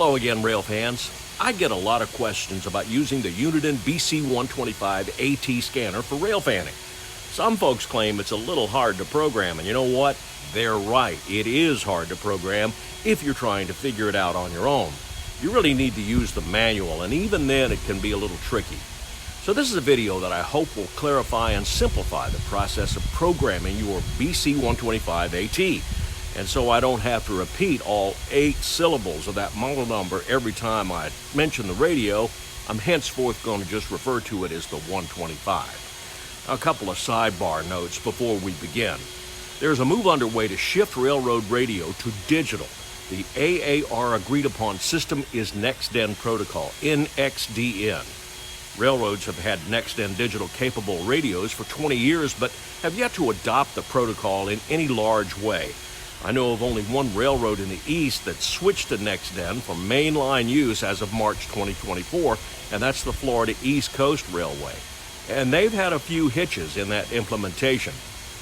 Hello again, rail fans. I get a lot of questions about using the Uniden BC125AT scanner for rail fanning. Some folks claim it's a little hard to program, and you know what? They're right. It is hard to program if you're trying to figure it out on your own. You really need to use the manual, and even then it can be a little tricky. So this is a video that I hope will clarify and simplify the process of programming your BC125AT. And so I don't have to repeat all 8 syllables of that model number every time I mention the radio. I'm henceforth going to just refer to it as the 125. A couple of sidebar notes before we begin. There's a move underway to shift railroad radio to digital. The AAR agreed upon system is NextDen protocol, NXDN. Railroads have had NextDen digital capable radios for 20 years, but have yet to adopt the protocol in any large way. I know of only one railroad in the East that switched to NextDen for mainline use as of March 2024, and that's the Florida East Coast Railway. And they've had a few hitches in that implementation.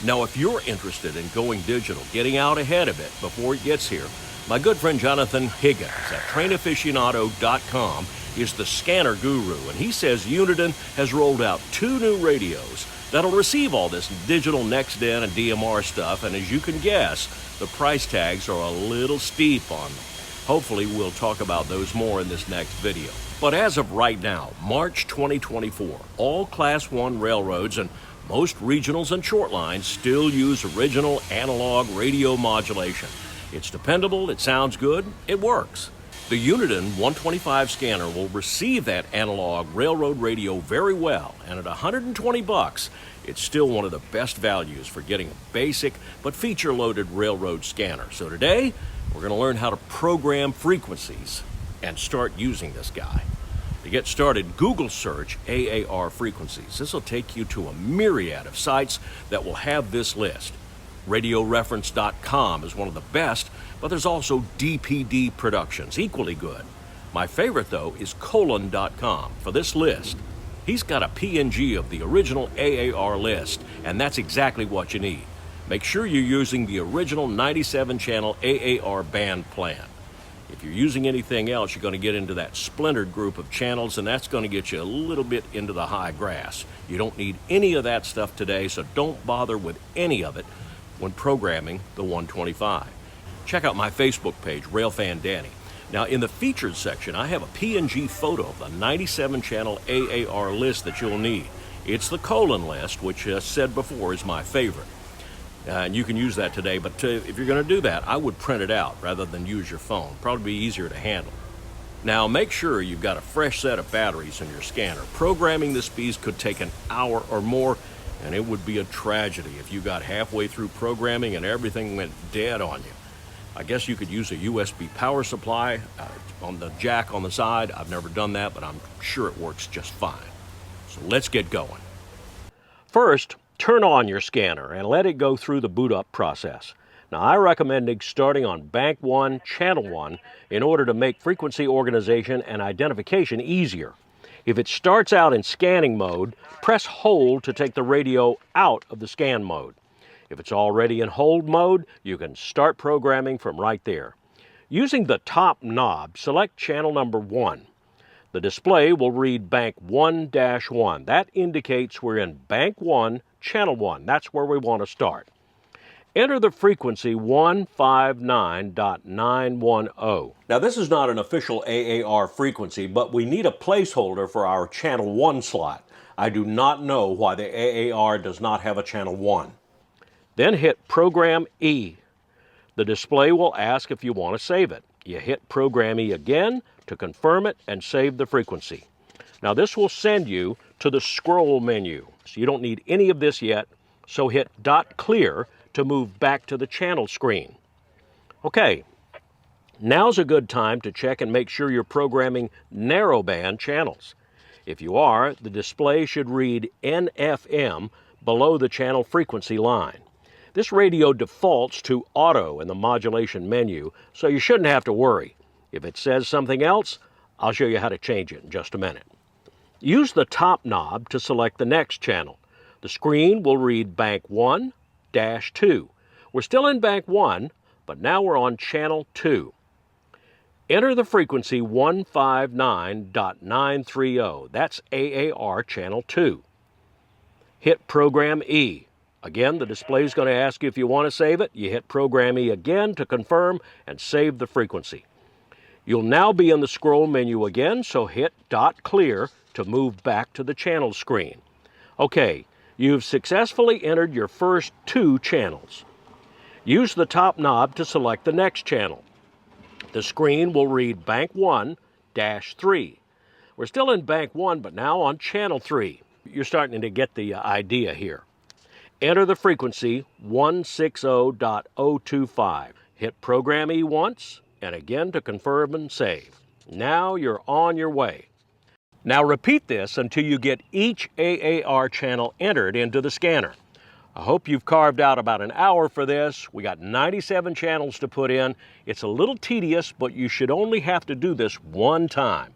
Now, if you're interested in going digital, getting out ahead of it before it gets here, my good friend Jonathan Higgins at trainaficionado.com is the scanner guru, and he says Uniden has rolled out 2 new radios that'll receive all this digital NextDen and DMR stuff, and as you can guess, the price tags are a little steep on them. Hopefully we'll talk about those more in this next video. But as of right now, March 2024, all Class 1 railroads and most regionals and short lines still use original analog radio modulation. It's dependable, it sounds good, it works. The Uniden 125 scanner will receive that analog railroad radio very well, and at $120, it's still one of the best values for getting a basic but feature-loaded railroad scanner. So today, we're going to learn how to program frequencies and start using this guy. To get started, Google search AAR frequencies. This will take you to a myriad of sites that will have this list. RadioReference.com is one of the best, but there's also DPD Productions, equally good. My favorite, though, is colon.com for this list. He's got a PNG of the original AAR list, and that's exactly what you need. Make sure you're using the original 97-channel AAR band plan. If you're using anything else, you're going to get into that splintered group of channels, and that's going to get you a little bit into the high grass. You don't need any of that stuff today, so don't bother with any of it when programming the 125. Check out my Facebook page, Railfan Danny. Now, in the featured section, I have a PNG photo of the 97-channel AAR list that you'll need. It's the colon list, which, as said before, is my favorite. And you can use that today, but if you're going to do that, I would print it out rather than use your phone. Probably be easier to handle. Now, make sure you've got a fresh set of batteries in your scanner. Programming this beast could take an hour or more, and it would be a tragedy if you got halfway through programming and everything went dead on you. I guess you could use a USB power supply on the jack on the side. I've never done that, but I'm sure it works just fine. So let's get going. First, turn on your scanner and let it go through the boot up process. Now, I recommend starting on Bank 1, Channel 1 in order to make frequency organization and identification easier. If it starts out in scanning mode, press hold to take the radio out of the scan mode. If it's already in hold mode, you can start programming from right there. Using the top knob, select channel number 1. The display will read Bank 1-1. That indicates we're in Bank 1, Channel 1. That's where we want to start. Enter the frequency 159.910. Now, this is not an official AAR frequency, but we need a placeholder for our Channel 1 slot. I do not know why the AAR does not have a Channel 1. Then hit Program E. The display will ask if you want to save it. You hit Program E again to confirm it and save the frequency. Now, this will send you to the scroll menu. So you don't need any of this yet, so hit .clear to move back to the channel screen. Okay, now's a good time to check and make sure you're programming narrowband channels. If you are, the display should read NFM below the channel frequency line. This radio defaults to auto in the modulation menu, so you shouldn't have to worry. If it says something else, I'll show you how to change it in just a minute. Use the top knob to select the next channel. The screen will read Bank 1-2. We're still in Bank 1, but now we're on Channel 2. Enter the frequency 159.930. That's AAR channel 2. Hit Program E. Again, the display is going to ask you if you want to save it. You hit Program E again to confirm and save the frequency. You'll now be in the scroll menu again, so hit Dot Clear to move back to the channel screen. Okay, you've successfully entered your first 2 channels. Use the top knob to select the next channel. The screen will read Bank 1-3. We're still in Bank 1, but now on channel 3. You're starting to get the idea here. Enter the frequency 160.025. Hit Program E once, and again to confirm and save. Now you're on your way. Now repeat this until you get each AAR channel entered into the scanner. I hope you've carved out about an hour for this. We got 97 channels to put in. It's a little tedious, but you should only have to do this one time.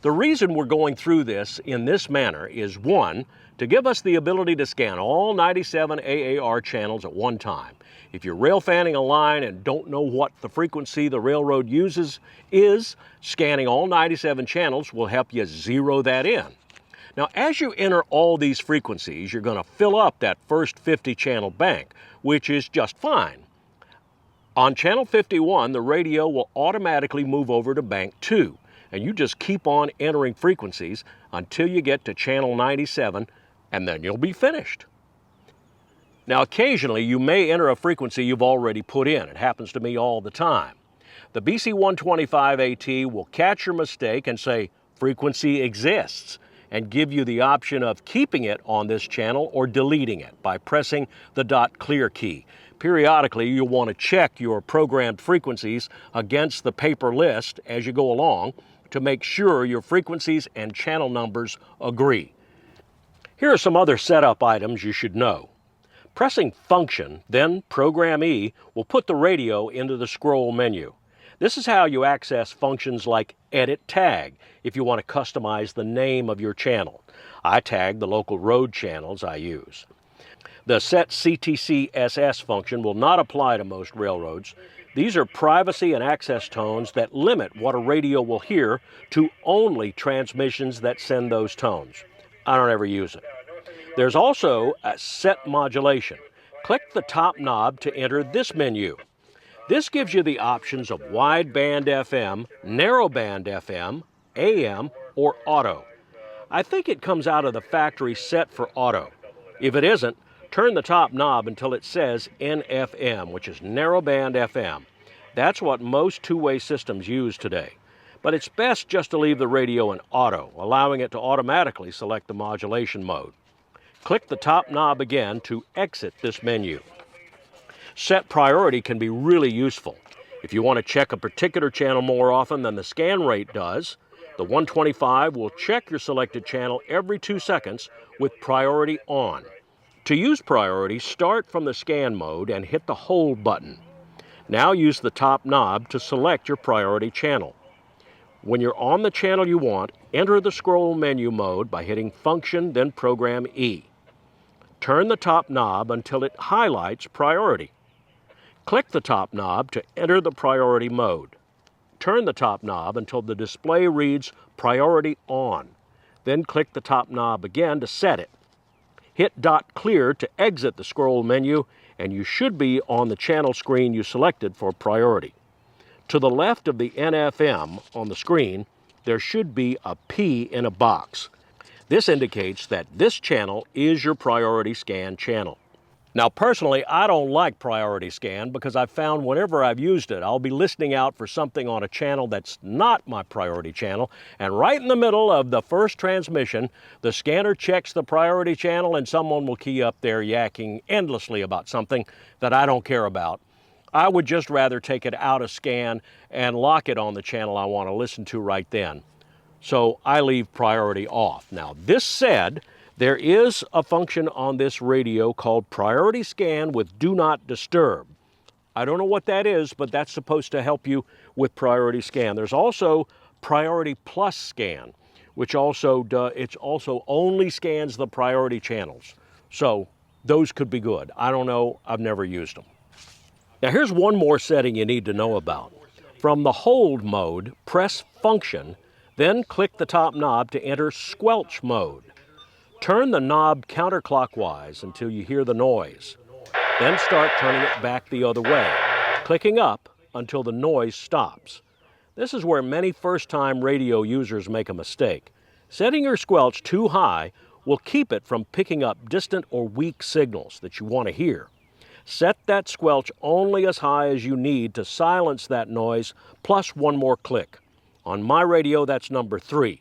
The reason we're going through this in this manner is, 1, to give us the ability to scan all 97 AAR channels at one time. If you're rail fanning a line and don't know what the frequency the railroad uses is, scanning all 97 channels will help you zero that in. Now, as you enter all these frequencies, you're going to fill up that first 50 channel bank, which is just fine. On channel 51, the radio will automatically move over to bank 2, and you just keep on entering frequencies until you get to channel 97, and then you'll be finished. Now, occasionally you may enter a frequency you've already put in. It happens to me all the time. The BC125AT will catch your mistake and say, frequency exists, and give you the option of keeping it on this channel or deleting it by pressing the Dot Clear key. Periodically, you'll want to check your programmed frequencies against the paper list as you go along to make sure your frequencies and channel numbers agree. Here are some other setup items you should know. Pressing Function, then Program E, will put the radio into the scroll menu. This is how you access functions like Edit Tag if you want to customize the name of your channel. I tag the local road channels I use. The Set CTC SS function will not apply to most railroads. These are privacy and access tones that limit what a radio will hear to only transmissions that send those tones. I don't ever use it. There's also a Set Modulation. Click the top knob to enter this menu. This gives you the options of wideband FM, narrowband FM, AM, or auto. I think it comes out of the factory set for auto. If it isn't, turn the top knob until it says NFM, which is narrowband FM. That's what most two-way systems use today. But it's best just to leave the radio in auto, allowing it to automatically select the modulation mode. Click the top knob again to exit this menu. Set priority can be really useful. If you want to check a particular channel more often than the scan rate does, the 125 will check your selected channel every 2 seconds with priority on. To use priority, start from the scan mode and hit the hold button. Now use the top knob to select your priority channel. When you're on the channel you want, enter the scroll menu mode by hitting Function, then Program E. Turn the top knob until it highlights priority. Click the top knob to enter the priority mode. Turn the top knob until the display reads Priority On. Then click the top knob again to set it. Hit Dot Clear to exit the scroll menu, and you should be on the channel screen you selected for priority. To the left of the NFM on the screen, there should be a P in a box. This indicates that this channel is your priority scan channel. Now, personally, I don't like priority scan because I've found whenever I've used it, I'll be listening out for something on a channel that's not my priority channel, and right in the middle of the first transmission, the scanner checks the priority channel and someone will key up there yakking endlessly about something that I don't care about. I would just rather take it out of scan and lock it on the channel I want to listen to right then. So I leave priority off. Now, this said, there is a function on this radio called Priority Scan with Do Not Disturb. I don't know what that is, but that's supposed to help you with Priority Scan. There's also Priority Plus Scan, which also only scans the priority channels. So those could be good. I don't know. I've never used them. Now here's one more setting you need to know about. From the hold mode, press function, then click the top knob to enter squelch mode. Turn the knob counterclockwise until you hear the noise. Then start turning it back the other way, clicking up until the noise stops. This is where many first-time radio users make a mistake. Setting your squelch too high will keep it from picking up distant or weak signals that you want to hear. Set that squelch only as high as you need to silence that noise, plus one more click. On my radio, that's number 3.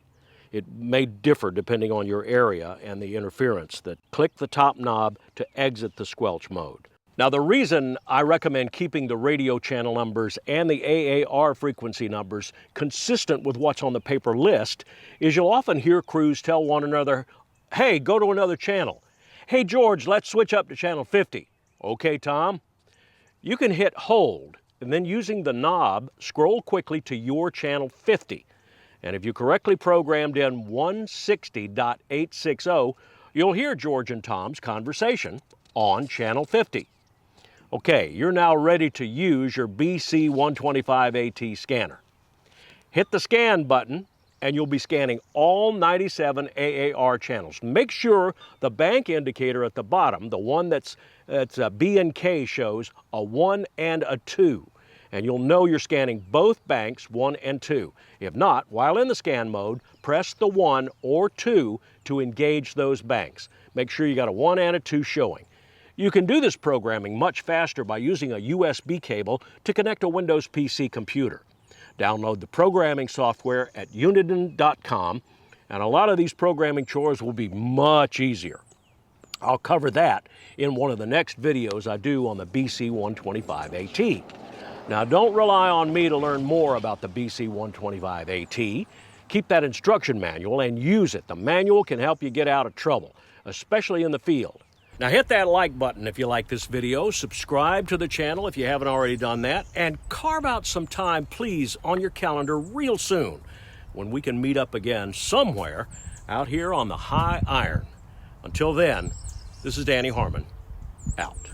It may differ depending on your area and the interference. Click the top knob to exit the squelch mode. Now, the reason I recommend keeping the radio channel numbers and the AAR frequency numbers consistent with what's on the paper list is you'll often hear crews tell one another, "Hey, go to another channel. Hey, George, let's switch up to channel 50. Okay, Tom?" You can hit hold and then using the knob, scroll quickly to your channel 50. And if you correctly programmed in 160.860, you'll hear George and Tom's conversation on channel 50. Okay, you're now ready to use your BC125AT scanner. Hit the scan button and you'll be scanning all 97 AAR channels. Make sure the bank indicator at the bottom, the one that's B and K, shows a 1 and a 2. And you'll know you're scanning both banks, 1 and 2. If not, while in the scan mode, press the 1 or 2 to engage those banks. Make sure you got a 1 and a 2 showing. You can do this programming much faster by using a USB cable to connect a Windows PC computer. Download the programming software at Uniden.com, and a lot of these programming chores will be much easier. I'll cover that in one of the next videos I do on the BC125AT. Now, don't rely on me to learn more about the BC125AT. Keep that instruction manual and use it. The manual can help you get out of trouble, especially in the field. Now, hit that like button if you like this video, subscribe to the channel if you haven't already done that, and carve out some time, please, on your calendar real soon when we can meet up again somewhere out here on the high iron. Until then, this is Danny Harmon, out.